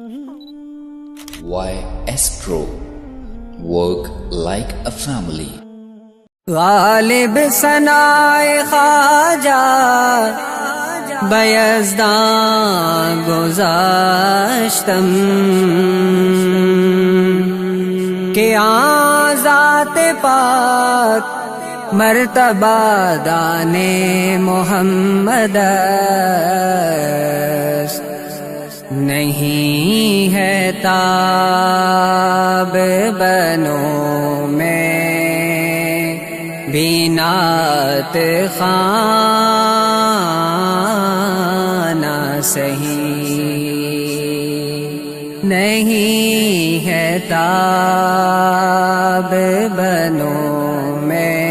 Why Astro? Work like a family. غالب ثنائے خواجہ بیزداں گذاشتم کہ ذات پاک مرتبہ دان محمد است، نہیں ہے تاب بنوں میں بینات خانہ صحیح، نہیں ہے تاب بنوں میں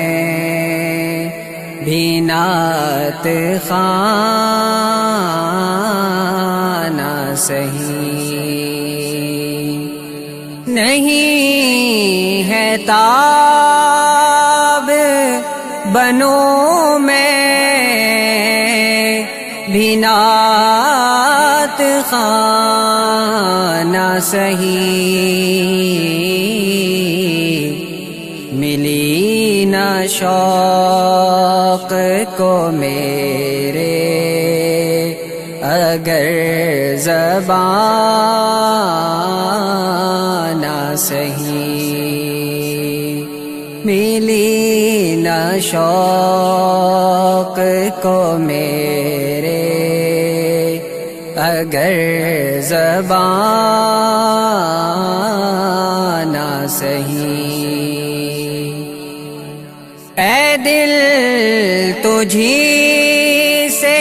بینات خانہ صحیح، نہیں ہے تاب بنوں میں بینات خانہ صحیح، ملی نہ شوق کو میرے اگر زبان نہ صحیح، ملی نہ شوق کو میرے اگر زبان نہ صحیح، اے دل تجھی سے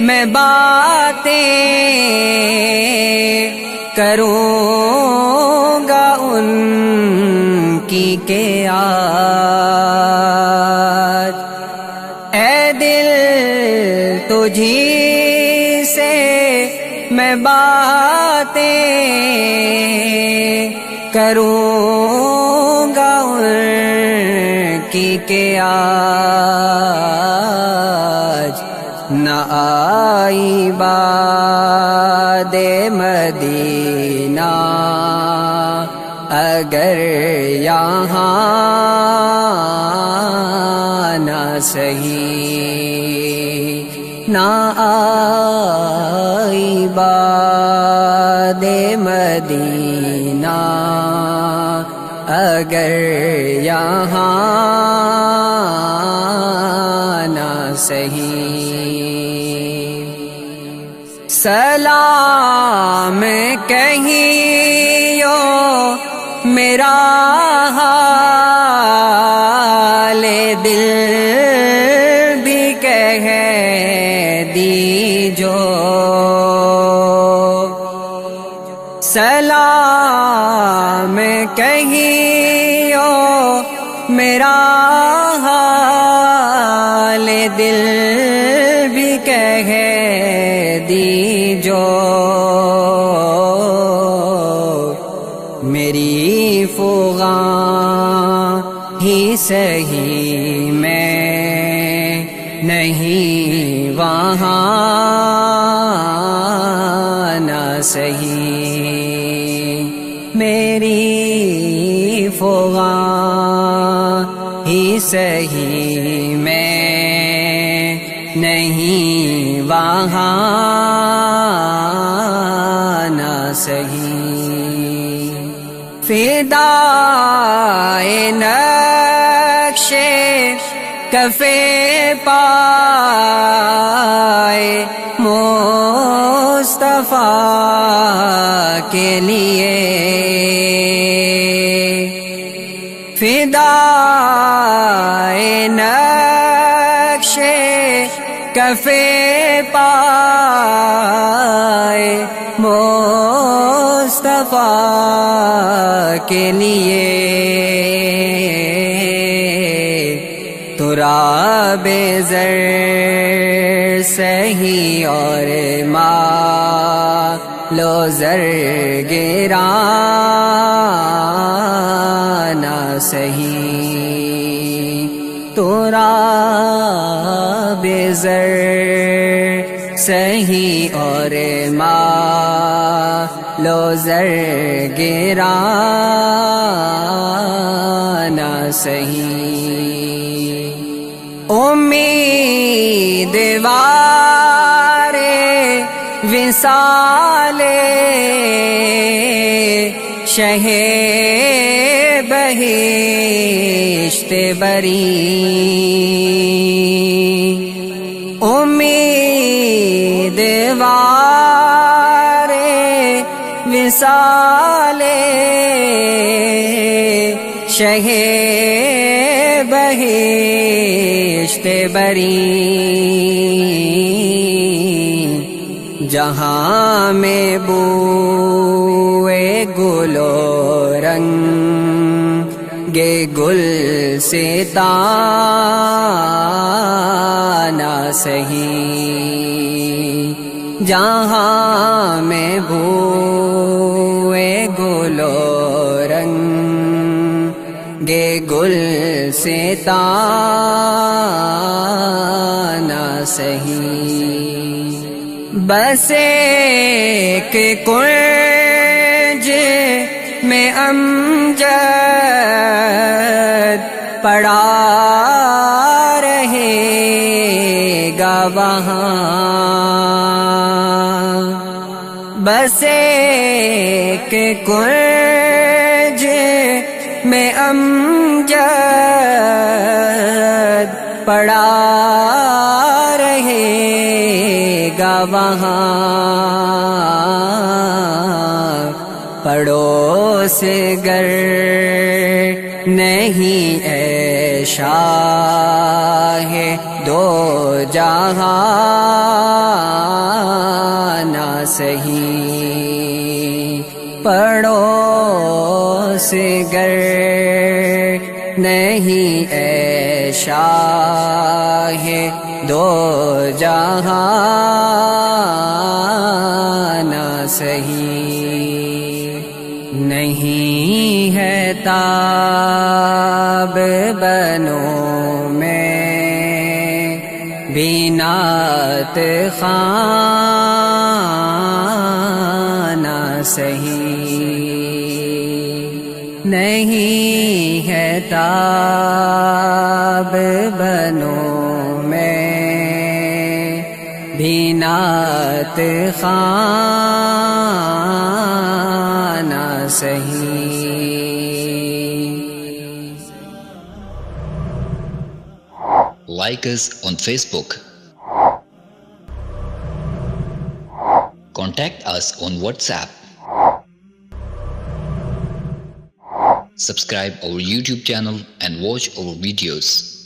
میں باتیں کروں گا ان کی کہ آج، اے دل تجھی سے میں باتیں کروں گا ان کی کہ آج نہ آئی باد مدینہ اگر یہاں نہ صحیح، نہ آئی باد مدینہ اگر یہاں نہ صحیح، سلام کہیو میرا حال دل بھی کہہ دیجو، سلام کہیو میرا حال دل بھی کہہ دیجو، میری فغاں ہی سہی میں نہیں وہاں نہ صحیح، میری فغاں ہی سہی میں نہیں وہاں نہ صحیح، فدائے نقشے کفے پائے مصطفیٰ کے لیے، فدائے نقشے کفے پائے مصطفیٰ کے لیے، تراب زر سہی اور مالو زر گران نہ صحیح، تراب زر سہی اور لو زر گرانا سہی امیدوار وصال شہ بہشت بری امیدوار وصال شہ بہشت بری جہاں میں بوئے گل و رنگ گل سے تانا سہی جہاں میں بوئے گل و رنگ گل سے تانا سہی بس ایک کنج میں امجد پڑا رہے گا وہاں بس ایک کنج میں امجد پڑا رہے گا وہاں پڑوس گر نہیں اے شاہ دو جہاں نہ سہی پڑوس گر نہیں اے شاہ دو جہاں نہ سہی نہیں ہے تاب بنوں میں بینات خانہ سہی نہیں ہے تاب بنوں میں بینات خانہ سہی Like us on Facebook. Contact us on WhatsApp. Subscribe our YouTube channel and watch our videos.